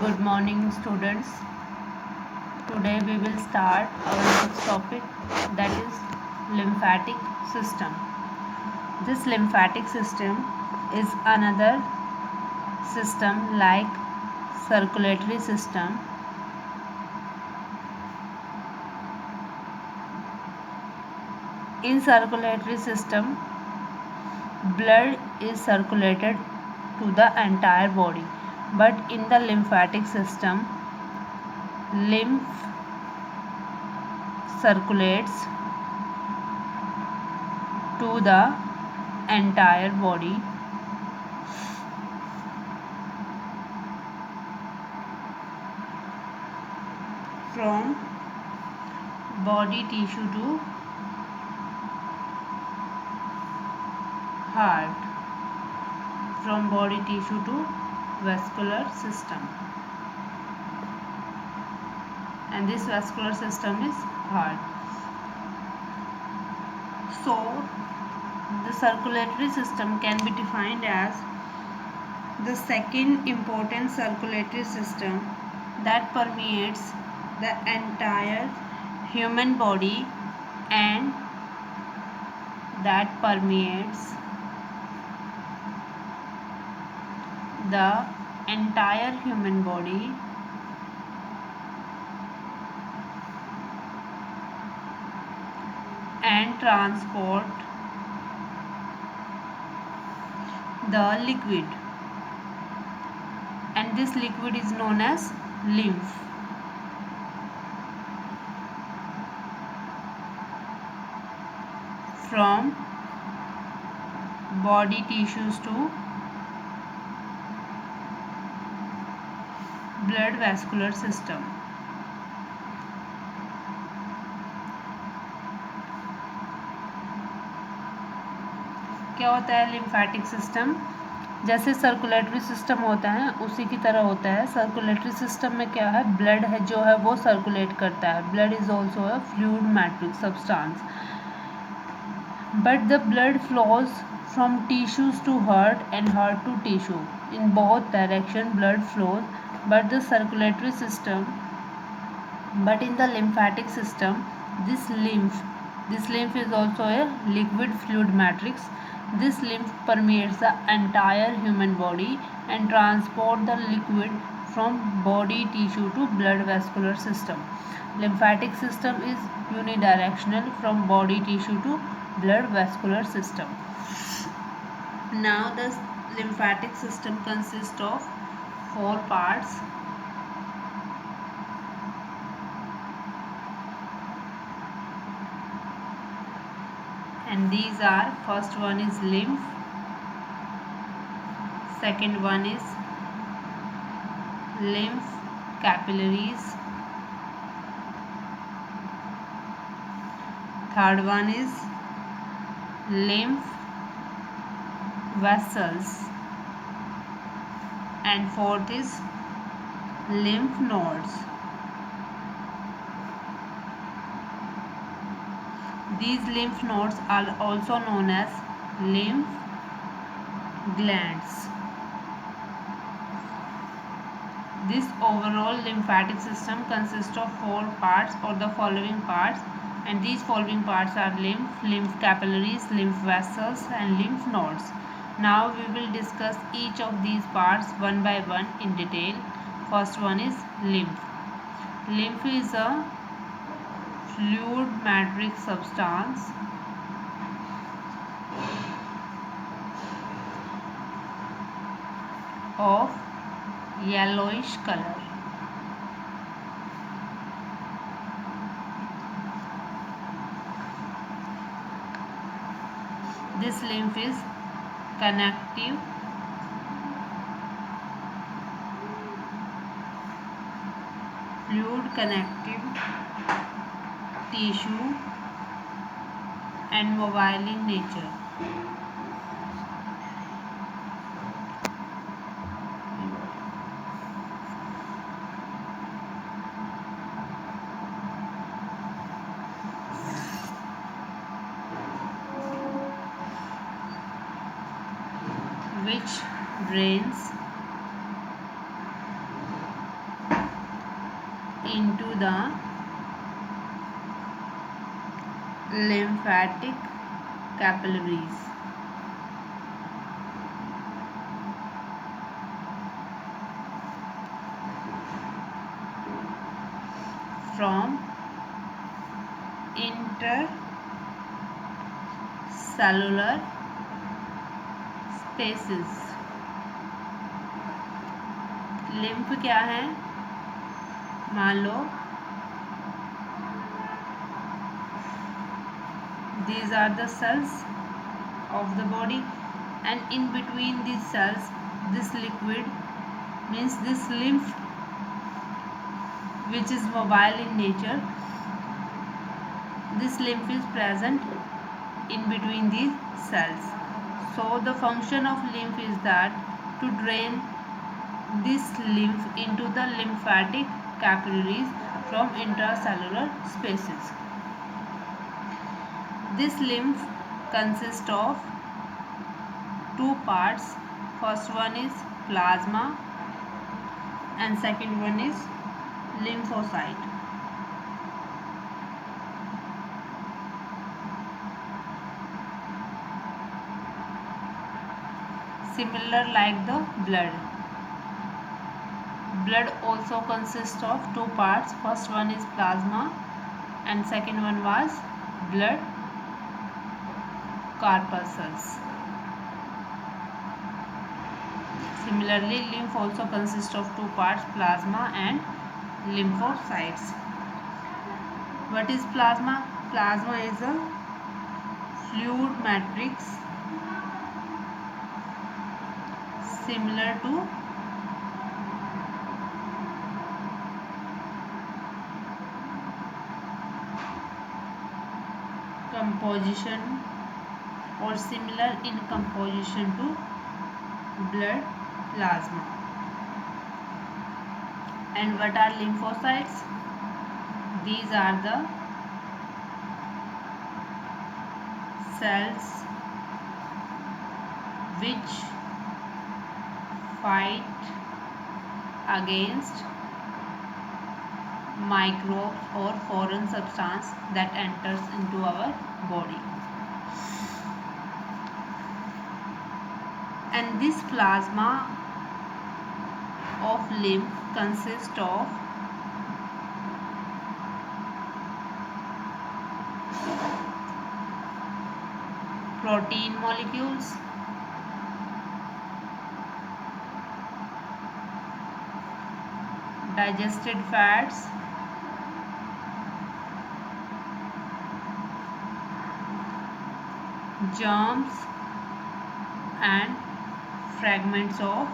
Good morning, students. Today we will start our next topic, that is lymphatic system. This lymphatic system is another system like circulatory system. In circulatory system, blood is circulated to the entire body, but in the lymphatic system, lymph circulates to the entire body from body tissue to heart, from body tissue to vascular system, and this vascular system is heart. So the circulatory system can be defined as the second important circulatory system that permeates the entire human body and that permeates the entire human body and transport the liquid, and this liquid is known as lymph. From body tissues to blood vascular system. क्या होता है lymphatic system? जैसे circulatory system होता है उसी की तरह होता है. सर्कुलेटरी सिस्टम में क्या है, ब्लड है जो है वो सर्कुलेट करता है. Blood is also a fluid matrix substance, but the blood flows from tissues to heart and heart to tissue. In both direction blood flows, but the circulatory system, but in the lymphatic system, this lymph is also a liquid fluid matrix. This lymph permeates the entire human body and transport the liquid from body tissue to blood vascular system. Lymphatic system is unidirectional from body tissue to blood vascular system. Now the lymphatic system consists of 4 parts. And these are, first one is lymph, second one is lymph capillaries, third one is lymph vessels, and fourth is lymph nodes. These lymph nodes are also known as lymph glands. This overall lymphatic system consists of 4 parts or the following parts, and these following parts are lymph capillaries, lymph vessels and lymph nodes. Now we will discuss each of these parts one by one in detail. First one is lymph. Lymph is a fluid matrix substance of yellowish color. This lymph is connective fluid, connective tissue and mobile in nature. Which drains into the lymphatic capillaries. From intercellular spaces. Lymph क्या है? मान लो these are the cells of the body, and in between these cells this liquid means this lymph, which is mobile in nature, this lymph is present in between these cells. So the function of lymph is that to drain this lymph into the lymphatic capillaries from intracellular spaces. This lymph consists of two parts. First one is plasma and second one is lymphocyte. Similar like the blood. Blood also consists of two parts. First one is plasma and second one was blood corpuscles. Similarly, lymph also consists of two parts, plasma and lymphocytes. What is plasma? Plasma is a fluid matrix similar to composition or similar in composition to blood plasma. And what are lymphocytes? These are the cells which fight against microbes or foreign substance that enters into our body. And this plasma of lymph consists of protein molecules, digested fats, germs and fragments of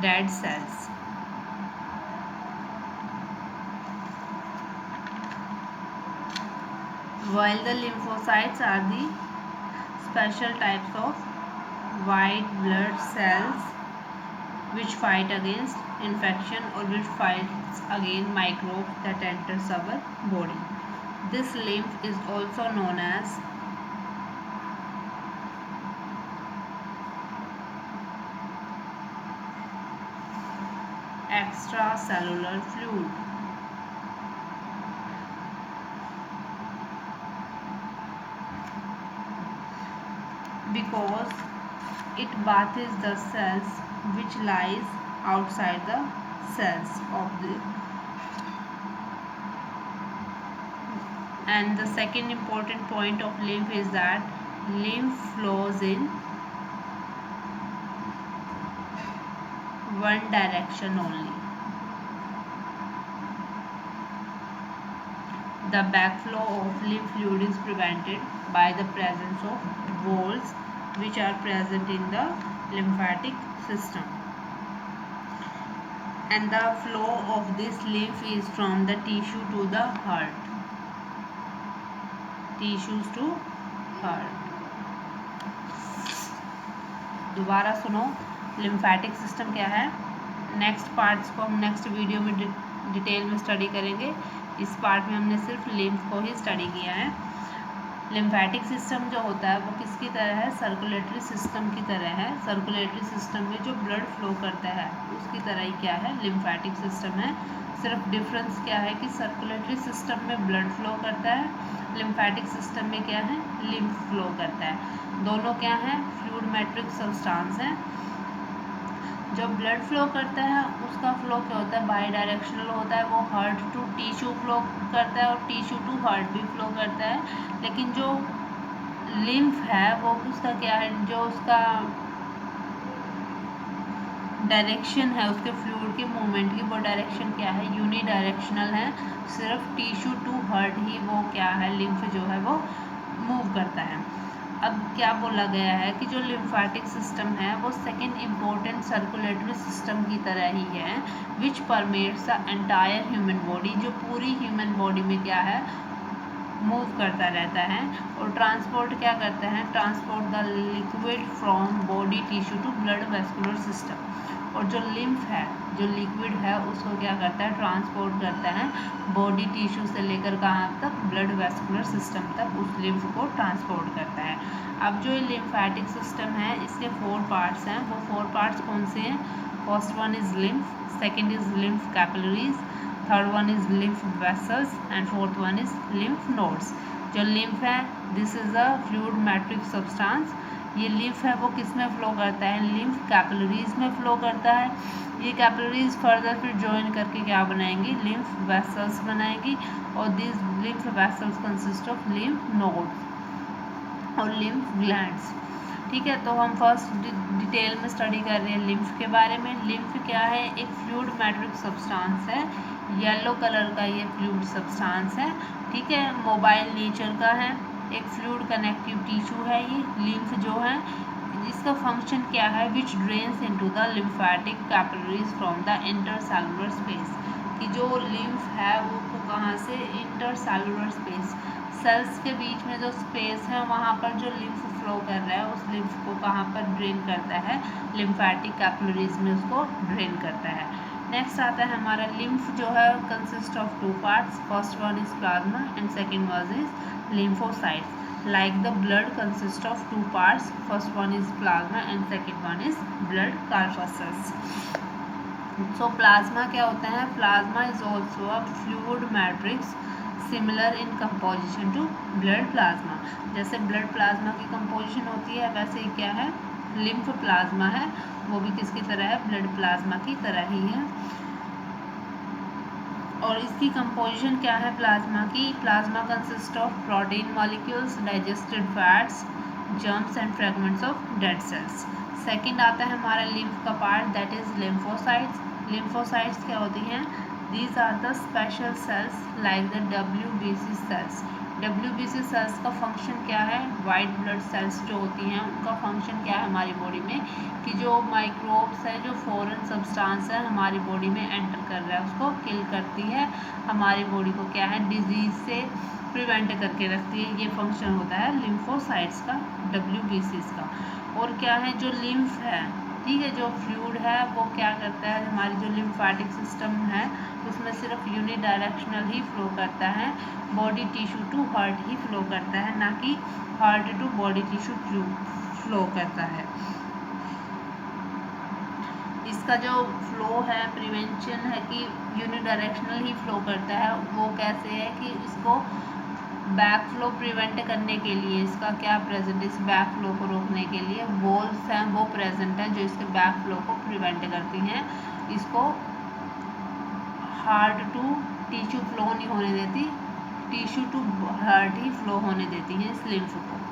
dead cells. While the lymphocytes are the special types of white blood cells which fight against infection or which fights against microbes that enters our body. This lymph is also known as extracellular fluid. Because it bathes the cells which lies outside the cells of the. And the second important point of lymph is that lymph flows in one direction only. The backflow of lymph fluid is prevented by the presence of walls which are present in the lymphatic system. And the flow of this lymph is from the tissue to the heart. Tissues to heart. दोबारा सुनो, lymphatic system क्या है. Next parts को हम next video में detail में study करेंगे. इस पार्ट में हमने सिर्फ लिम्फ को ही स्टडी किया है. लिम्फेटिक सिस्टम जो होता है वो किसकी तरह है, सर्कुलेटरी सिस्टम की तरह है। सर्कुलेटरी सिस्टम में जो ब्लड फ्लो करता है उसकी तरह ही क्या है, लिम्फेटिक सिस्टम है। सिर्फ डिफरेंस क्या है कि सर्कुलेटरी सिस्टम में ब्लड फ्लो करता है, लिम्फेटिक सिस्टम में क्या है, लिम्फ फ्लो करता है। दोनों क्या है, फ्लूइड मैट्रिक सब्सटेंस है। जो ब्लड फ्लो करता है उसका फ्लो क्या होता है, बाई डायरेक्शनल होता है। वो हार्ट टू टिश्यू फ्लो करता है और टिश्यू टू हार्ट भी फ्लो करता है। लेकिन जो लिम्फ है वो उसका क्या है, जो उसका डायरेक्शन है उसके फ्लूइड के मूवमेंट की, वो डायरेक्शन क्या है, यूनी डायरेक्शनल है। सिर्फ टिश्यू टू हार्ट ही वो क्या है, लिम्फ जो है वो मूव करता है। अब क्या बोला गया है कि जो लिम्फेटिक सिस्टम है वो सेकेंड इम्पोर्टेंट सर्कुलेटरी सिस्टम की तरह ही है, विच परमेट्स द एंटायर ह्यूमन बॉडी, जो पूरी ह्यूमन बॉडी में क्या है, मूव करता रहता है। और ट्रांसपोर्ट क्या करता है, transport the liquid from body tissue to blood vascular system. और जो लिम्फ है, जो लिक्विड है उसको क्या करता है, ट्रांसपोर्ट करता है बॉडी टिश्यू से लेकर कहाँ तक, ब्लड वेस्कुलर सिस्टम तक उस लिम्फ को ट्रांसपोर्ट करता है। अब जो ये लिम्फेटिक सिस्टम है इसके 4 पार्ट्स हैं। वो 4 पार्ट्स कौन से हैं, first one is lymph, second is lymph capillaries, third one is lymph vessels and fourth one is lymph nodes. जो लिम्फ है this is a fluid matrix substance. ये लिम्फ है वो किस में फ्लो करता है, लिम्फ कैपिलरीज में फ्लो करता है। ये कैपिलरीज फर्दर फिर ज्वाइन करके क्या बनाएंगी, लिम्फ वेसल्स बनाएंगी। और this lymph vessels consist of lymph nodes और लिम्फ ग्लैंड्स। ठीक है, तो हम फर्स्ट डिटेल में स्टडी कर रहे हैं लिम्फ के बारे में। लिम्फ क्या है, एक फ्लूइड मैट्रिक सब्सटेंस है, येलो कलर का ये फ्लूइड सब्सटेंस है। ठीक है, मोबाइल नेचर का है, एक फ्लूइड कनेक्टिव टिश्यू है ये लिम्फ जो है। इसका फंक्शन क्या है, which drains into the lymphatic capillaries from the intercellular space, कि जो लिम्फ है वो कहाँ से, इंटरसेलुलर स्पेस, सेल्स के बीच में जो स्पेस है वहाँ पर जो लिम्फ फ्लो कर रहा है उस लिम्फ को कहाँ पर ड्रेन करता है, लिम्फेटिक कैपिलरीज में उसको ड्रेन करता है। नेक्स्ट आता है हमारा लिम्फ जो है consist of 2 parts, first one is plasma and second one is lymphocytes. Like the blood consists of 2 parts, first one is plasma and second one is blood corpuscles. So plasma क्या होता है, plasma is also a fluid matrix similar in composition to blood plasma. जैसे blood plasma की composition होती है वैसे ही क्या है, lymph plasma है वो भी किसकी तरह है, blood plasma की तरह ही है। और इसकी कंपोजिशन क्या है प्लाज्मा की, plasma consist of protein molecules, digested fats, germs and fragments of dead cells. Second आता है हमारा लिम्फ का part, that is lymphocytes. Lymphocytes क्या होती हैं, these are the special cells like the WBC cells. WBC cells का function क्या है, वाइट ब्लड सेल्स जो होती हैं उनका फंक्शन क्या है हमारी बॉडी में, कि जो माइक्रोब्स है, जो फॉरेन सब्सटेंस है हमारी बॉडी में एंटर कर रहा है उसको किल करती है, हमारी बॉडी को क्या है, डिजीज से प्रिवेंट करके रखती है। ये फंक्शन होता है लिम्फोसाइट्स का, WBCs का। और क्या है, जो लिम्फ है, ठीक है, जो फ्लूइड है वो क्या करता है, हमारी जो लिम्फेटिक सिस्टम है उसमें सिर्फ यूनि डायरेक्शनल ही फ्लो करता है, बॉडी टिश्यू टू हार्ट ही फ्लो करता है, ना कि heart to body tissue flow करता है। इसका जो फ्लो है, प्रिवेंशन है कि यूनिडायरेक्शनल ही फ्लो करता है, वो कैसे है कि इसको बैक फ्लो प्रिवेंट करने के लिए इसका क्या प्रेजेंट, इस बैक फ्लो को रोकने के लिए वॉल्स हैं वो प्रेजेंट है जो इसके बैक फ्लो को प्रिवेंट करती हैं, इसको हार्ट टू टिश्यू फ्लो नहीं होने देती, टिश्यू टू हार्ट ही फ्लो होने देती हैं इस लिम्फ को।